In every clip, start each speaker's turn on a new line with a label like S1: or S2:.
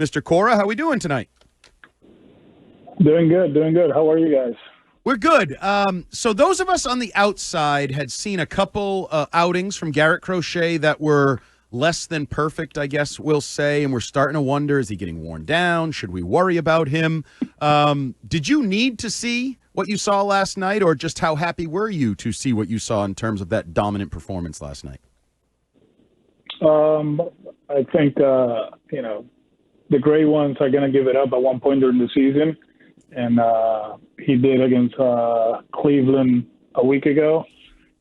S1: Mr. Cora, how we doing tonight?
S2: Doing good, doing good. How are you guys?
S1: We're good. So those of us on the outside had seen a couple outings from Garrett Crochet that were less than perfect, I guess we'll say, and we're starting to wonder, is he getting worn down? Should we worry about him? Did you need to see what you saw last night, or just how happy were you to see what you saw in terms of that dominant performance last night?
S2: I think, the great ones are going to give it up at one point during the season. And he did against Cleveland a week ago.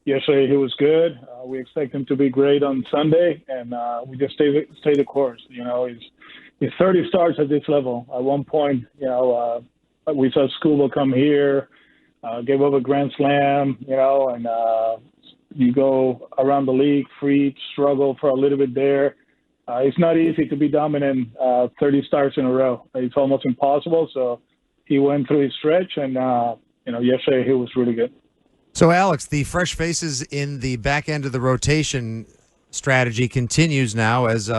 S2: Yesterday he was good. We expect him to be great on Sunday, and we just stay the course. He's 30 starts at this level. At one point, we saw Scuba come here, gave up a grand slam, and you go around the league, Freed, struggle for a little bit there. It's not easy to be dominant 30 starts in a row. It's almost impossible. So he went through his stretch, and yesterday he was really good.
S3: So, Alex, the fresh faces in the back end of the rotation strategy continues now as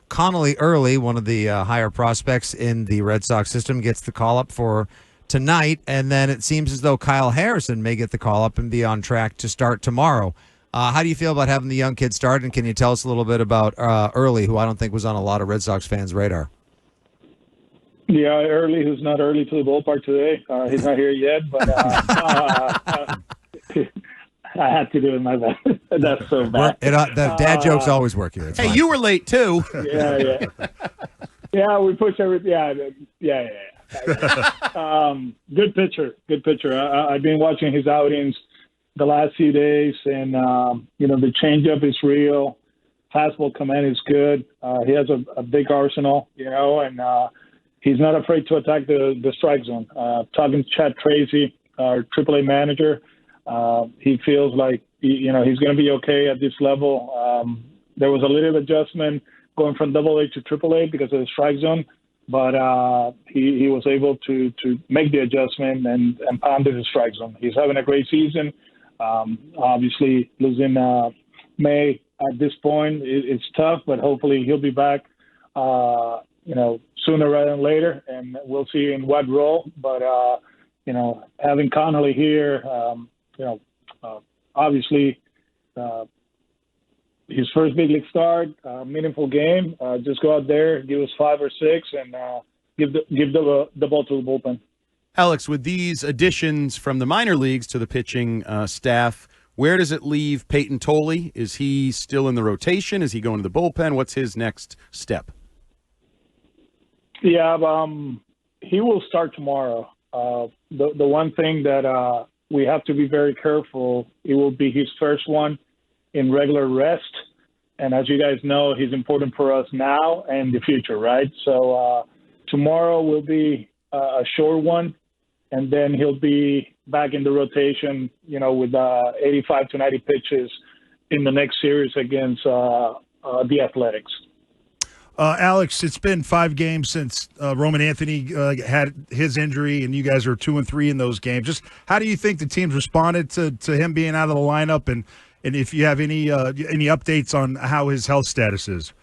S3: Connolly Early, one of the higher prospects in the Red Sox system, gets the call-up for tonight, and then it seems as though Kyle Harrison may get the call-up and be on track to start tomorrow. How do you feel about having the young kid start, and can you tell us a little bit about Early, who I don't think was on a lot of Red Sox fans' radar?
S2: Yeah, Early, who's not early to the ballpark today. He's not here yet, but I had to do it, my bad. That's so bad.
S3: The dad jokes always work here.
S1: Hey, you were late, too.
S2: Yeah. Yeah, we push everything. Yeah. Good pitcher. I've been watching his outings the last few days, and, the changeup is real. Fastball command is good. He has a big arsenal, and he's not afraid to attack the strike zone. Talking to Chad Tracy, our AAA manager, he feels like he's going to be okay at this level. There was a little adjustment going from AA to AAA because of the strike zone, but he was able to make the adjustment and pounded the strike zone. He's having a great season. Obviously, losing May at this point it's tough, but hopefully he'll be back. Sooner rather than later, and we'll see in what role. But having Connolly here, obviously his first big league start, meaningful game. Just go out there, give us 5 or 6, and give the ball to the bullpen.
S1: Alex, with these additions from the minor leagues to the pitching staff, where does it leave Peyton Tolley? Is he still in the rotation? Is he going to the bullpen? What's his next step?
S2: Yeah, he will start tomorrow. The one thing that we have to be very careful, it will be his first one in regular rest. And as you guys know, he's important for us now and the future, right? So tomorrow will be a short one, and then he'll be back in the rotation, with 85 to 90 pitches in the next series against the Athletics.
S4: Alex, it's been 5 games since Roman Anthony had his injury, and you guys are 2-3 in those games. Just how do you think the team's responded to him being out of the lineup, and if you have any updates on how his health status is?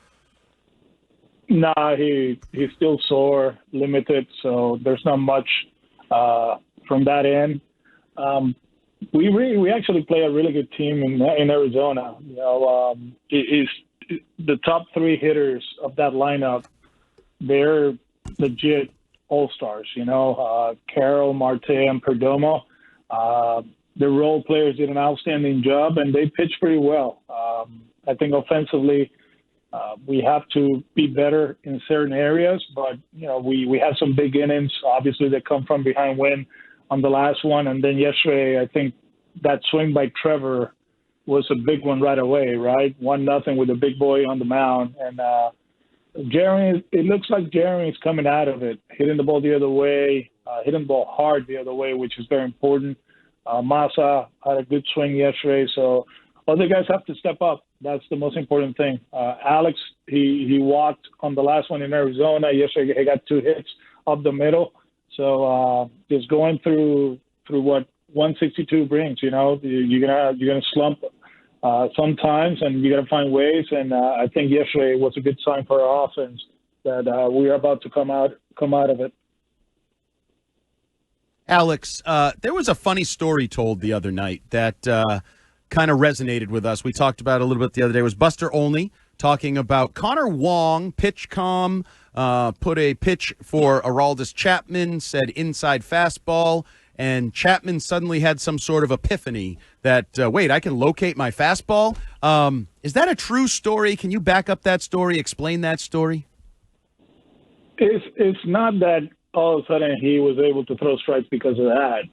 S2: Nah, he's still sore, limited, so there's not much from that end. We actually play a really good team in Arizona. The top 3 hitters of that lineup, they're legit all-stars, Carroll, Marte, and Perdomo. The role players did an outstanding job, and they pitched pretty well. I think offensively, we have to be better in certain areas, but, we have some big innings, obviously, that come from behind win on the last one. And then yesterday, I think that swing by Trevor was a big one right away, right? 1-0 with a big boy on the mound. And Jeremy, it looks like Jeremy's coming out of it, hitting the ball the other way, hitting the ball hard the other way, which is very important. Massa had a good swing yesterday, so other guys have to step up. That's the most important thing. Alex, he walked on the last one in Arizona. Yesterday he got 2 hits up the middle. So just going through what 162 brings, you're gonna slump sometimes, and you got to find ways. And I think yesterday was a good sign for our offense that we are about to come out of it.
S1: Alex, there was a funny story told the other night that kind of resonated with us. We talked about it a little bit the other day. It was Buster Olney talking about Connor Wong, PitchCom, put a pitch for Aroldis Chapman, said inside fastball, and Chapman suddenly had some sort of epiphany that, wait, I can locate my fastball? Is that a true story? Can you back up that story, explain that story?
S2: It's not that all of a sudden he was able to throw strikes because of that.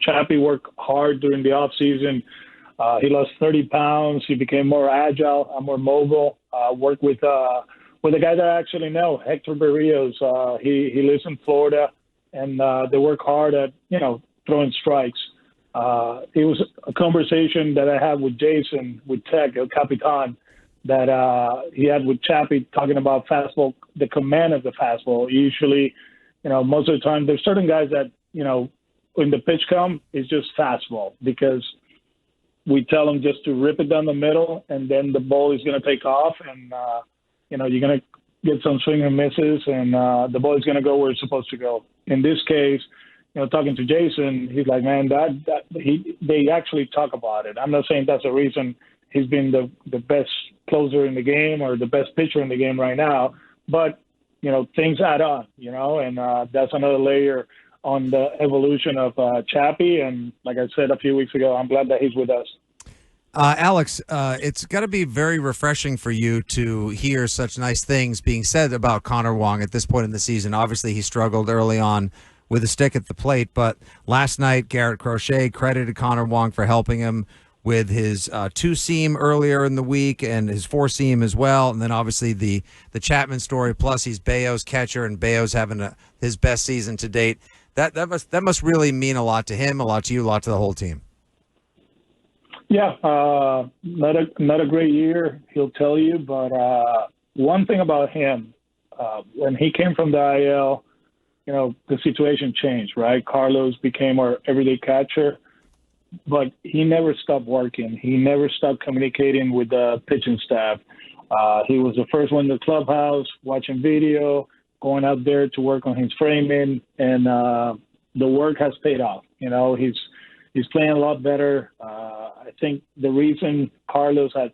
S2: Chappie worked hard during the off season. He lost 30 pounds. He became more agile, more mobile. Worked with a guy that I actually know, Hector Berrios. He lives in Florida, and they work hard at throwing strikes. It was a conversation that I had with Jason, with Tech, El Capitan, that he had with Chappie talking about fastball, the command of the fastball. Usually, most of the time, there's certain guys that, when the pitch come, it's just fastball because we tell them just to rip it down the middle and then the ball is going to take off and, you're going to get some swing and misses and the ball is going to go where it's supposed to go. In this case, talking to Jason, he's like, man, they actually talk about it. I'm not saying that's the reason he's been the best closer in the game or the best pitcher in the game right now. But, things add on, and that's another layer on the evolution of Chappie. And like I said a few weeks ago, I'm glad that he's with us.
S3: Alex, it's got to be very refreshing for you to hear such nice things being said about Connor Wong at this point in the season. Obviously, he struggled early on with a stick at the plate, but last night, Garrett Crochet credited Connor Wong for helping him with his two-seam earlier in the week and his four-seam as well. And then obviously the Chapman story, plus he's Bayo's catcher and Bayo's having his best season to date. That must really mean a lot to him, a lot to you, a lot to the whole team.
S2: Yeah, not a great year, he'll tell you. But one thing about him, when he came from the IL, the situation changed, right? Carlos became our everyday catcher. But he never stopped working. He never stopped communicating with the pitching staff. He was the first one in the clubhouse, watching video, going out there to work on his framing, and the work has paid off. He's playing a lot better. I think the reason Carlos had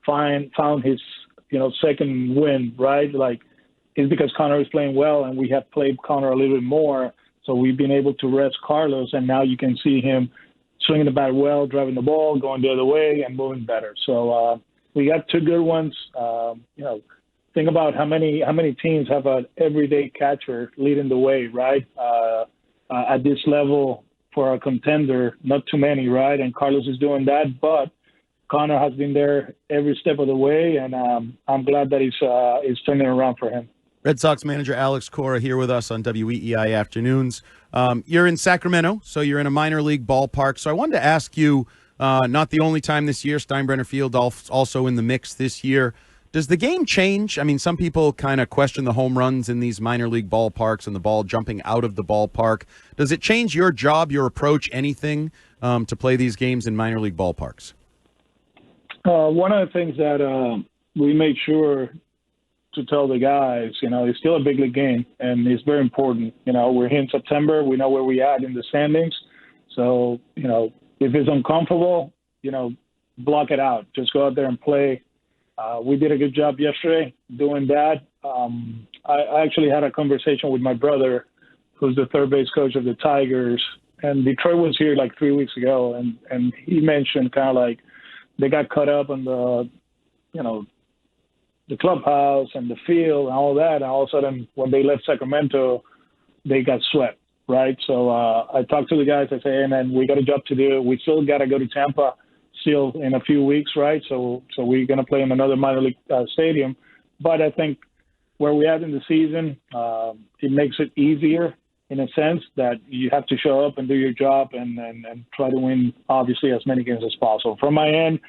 S2: found his second win, right, is because Connor is playing well, and we have played Connor a little bit more, so we've been able to rest Carlos, and now you can see him swinging the bat well, driving the ball, going the other way, and moving better. So we got two good ones. Think about how many teams have an everyday catcher leading the way, right? At this level for a contender, not too many, right? And Carlos is doing that, but Connor has been there every step of the way, and I'm glad that he's turning around for him.
S1: Red Sox manager Alex Cora here with us on WEEI Afternoons. You're in Sacramento, so you're in a minor league ballpark. So I wanted to ask you, not the only time this year, Steinbrenner Field also in the mix this year. Does the game change? I mean, some people kind of question the home runs in these minor league ballparks and the ball jumping out of the ballpark. Does it change your job, your approach, anything to play these games in minor league ballparks?
S2: One of the things that we make sure to tell the guys, it's still a big league game, and it's very important. We're here in September. We know where we at in the standings. So, if it's uncomfortable, block it out. Just go out there and play. We did a good job yesterday doing that. I actually had a conversation with my brother, who's the third base coach of the Tigers, and Detroit was here like 3 weeks ago, and he mentioned kind of like they got caught up on the clubhouse and the field and all that. And all of a sudden, when they left Sacramento, they got swept, right? So I talked to the guys. I say, hey, man, we got a job to do. We still got to go to Tampa still in a few weeks, right? So we're going to play in another minor league stadium. But I think where we are in the season, it makes it easier in a sense that you have to show up and do your job and try to win, obviously, as many games as possible. From my end,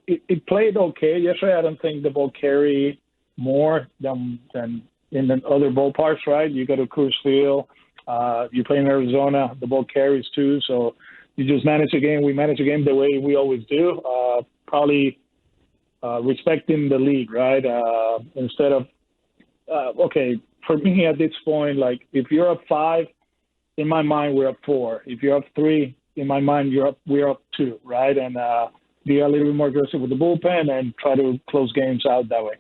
S2: it played okay yesterday. I don't think the ball carried more than in the other ballparks, right? You go to Coors Field, you play in Arizona, the ball carries too. So you just manage the game. We manage the game the way we always do. Probably respecting the league, right? Instead of, okay, for me at this point, like if you're up 5, in my mind, we're up 4. If you're up 3, in my mind, we're up 2, right? And be a little bit more aggressive with the bullpen and try to close games out that way.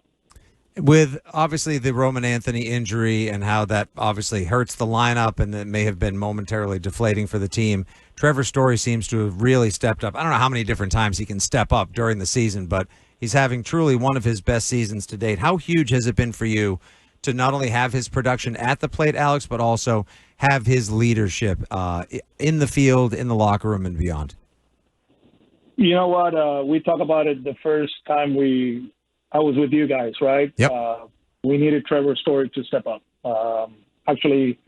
S3: With obviously the Roman Anthony injury and how that obviously hurts the lineup and it may have been momentarily deflating for the team, Trevor Story seems to have really stepped up. I don't know how many different times he can step up during the season, but he's having truly one of his best seasons to date. How huge has it been for you to not only have his production at the plate, Alex, but also have his leadership in the field, in the locker room, and beyond?
S2: You know what? We talked about it the first time I was with you guys, right?
S3: Yep.
S2: We needed Trevor Story to step up. Actually,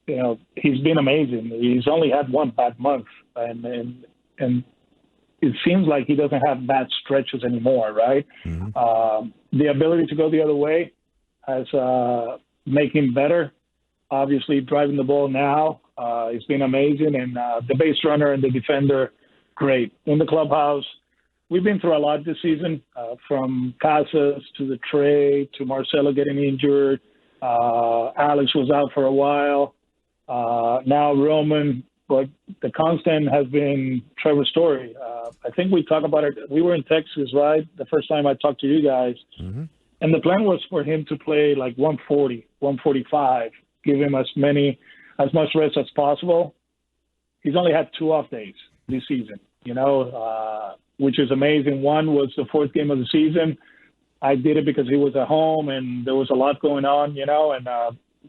S2: you know, he's been amazing. He's only had one bad month, and it seems like he doesn't have bad stretches anymore, right?
S3: Mm-hmm.
S2: The ability to go the other way has make him better. Obviously, driving the ball now, it's been amazing, and the base runner and the defender, great. In the clubhouse, we've been through a lot this season, from Casas to the trade to Marcelo getting injured. Alex was out for a while. Now Roman, but the constant has been Trevor Story. I think we talked about it. We were in Texas, right? The first time I talked to you guys.
S3: Mm-hmm.
S2: And the plan was for him to play like 140, 145, give him as much rest as possible. He's only had 2 off days this season, you know, which is amazing. One was the 4th game of the season. I did it because he was at home and there was a lot going on, you know, and,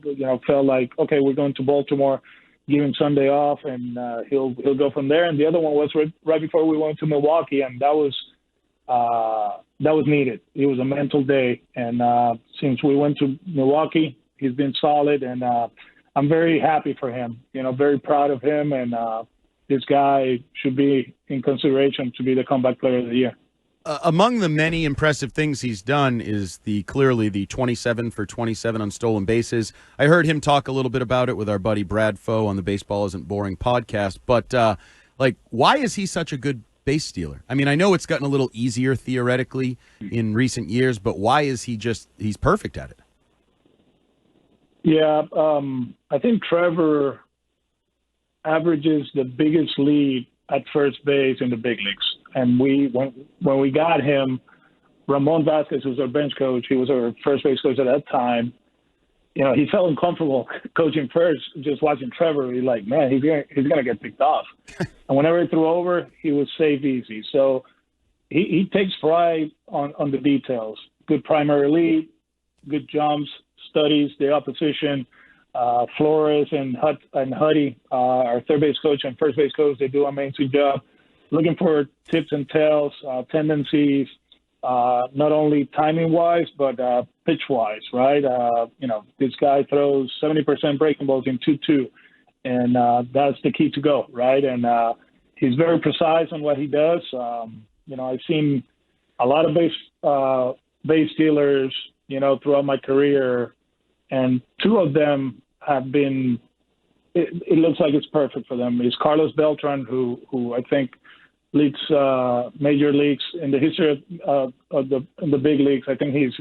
S2: you know, felt like, okay, we're going to Baltimore, give him Sunday off, and he'll go from there. And the other one was right before we went to Milwaukee, and that was needed. It was a mental day. And since we went to Milwaukee, he's been solid, and I'm very happy for him, you know, very proud of him. And this guy should be in consideration to be the comeback player of the year.
S1: Among the many impressive things he's done is clearly the 27 for 27 on stolen bases. I heard him talk a little bit about it with our buddy Brad Foe on the Baseball Isn't Boring podcast. But, why is he such a good base stealer? I mean, I know it's gotten a little easier theoretically in recent years, but why is he's perfect at it?
S2: Yeah, I think Trevor averages the biggest lead at first base in the big leagues. And when we got him, Ramon Vasquez was our bench coach. He was our first base coach at that time. You know, he felt uncomfortable coaching first, just watching Trevor. He's like, man, he's gonna get picked off. And whenever he threw over, he was safe easy. So he takes pride on the details. Good primary lead, good jumps, studies the opposition. Flores and Huddy, our third base coach and first base coach, they do an amazing job looking for tips and tells, tendencies, not only timing-wise, but pitch-wise, right? You know, this guy throws 70% breaking balls in 2-2, and that's the key to go, right? And he's very precise on what he does. You know, I've seen a lot of base stealers, you know, throughout my career, and 2 of them have been it looks like it's perfect for them. It's Carlos Beltran, who I think leads major leagues in the history of the big leagues. I think his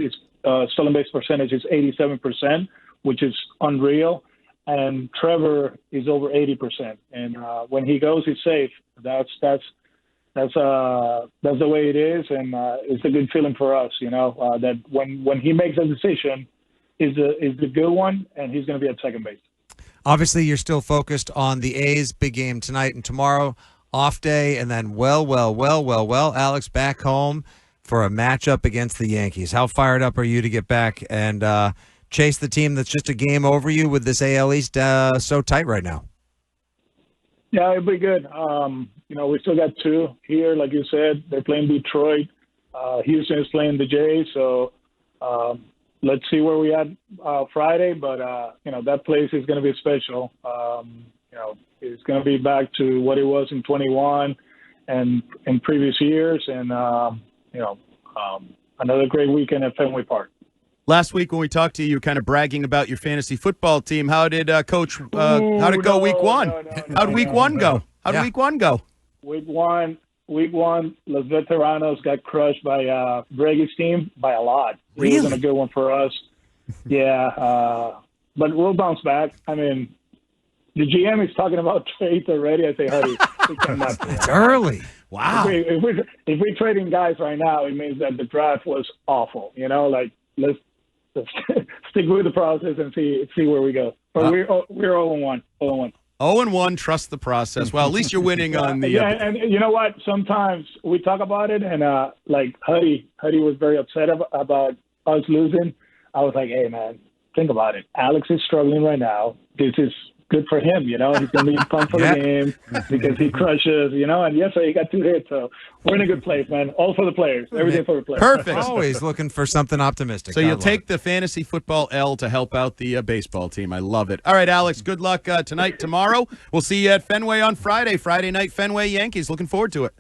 S2: stolen base percentage is 87%, which is unreal. And Trevor is over 80%. And when he goes, he's safe. That's the way it is, and it's a good feeling for us, you know, that when he makes a decision, is the good one, and he's going to be at second base.
S3: Obviously, you're still focused on the A's big game tonight and tomorrow, off day, and then Alex, back home for a matchup against the Yankees. How fired up are you to get back and chase the team that's just a game over you with this AL East so tight right now?
S2: Yeah, it'll be good. You know, we still got 2 here, like you said. They're playing Detroit. Houston is playing the Jays, so let's see where we at Friday. But, you know, that place is going to be special. You know, it's going to be back to what it was in 21 and in previous years. And, you know, another great weekend at Fenway Park.
S1: Last week when we talked to you, you were kind of bragging about your fantasy football team. How did Coach? How'd it go week 1? How'd week 1 go? How'd week 1 go?
S2: Week 1, week one, Los Veteranos got crushed by Brady's team by a lot.
S1: Really?
S2: It wasn't a good one for us. Yeah, but we'll bounce back. I mean, the GM is talking about trades already. I say, honey, we cannot do
S3: It's
S2: that.
S3: early.
S1: Wow.
S2: If we're trading guys right now, it means that the draft was awful. You know, like let's stick with the process and see where we go. But we're 0-1. 0-1.
S1: 0-1, trust the process. Well, at least you're winning on the.
S2: Yeah, and you know what? Sometimes we talk about it, and like Huddy was very upset about us losing. I was like, hey, man, think about it. Alex is struggling right now. This is good for him, you know. He's going to be pumped for the game because he crushes, you know. And yesterday he got 2 hits, so we're in a good place, man. All for the players. Everything for the players.
S1: Perfect.
S3: Always looking for something optimistic.
S1: So
S3: I
S1: you'll
S3: love
S1: take
S3: it.
S1: the fantasy football L to help out the baseball team. I love it. All right, Alex, good luck tonight, tomorrow. We'll see you at Fenway on Friday. Friday night, Fenway Yankees. Looking forward to it.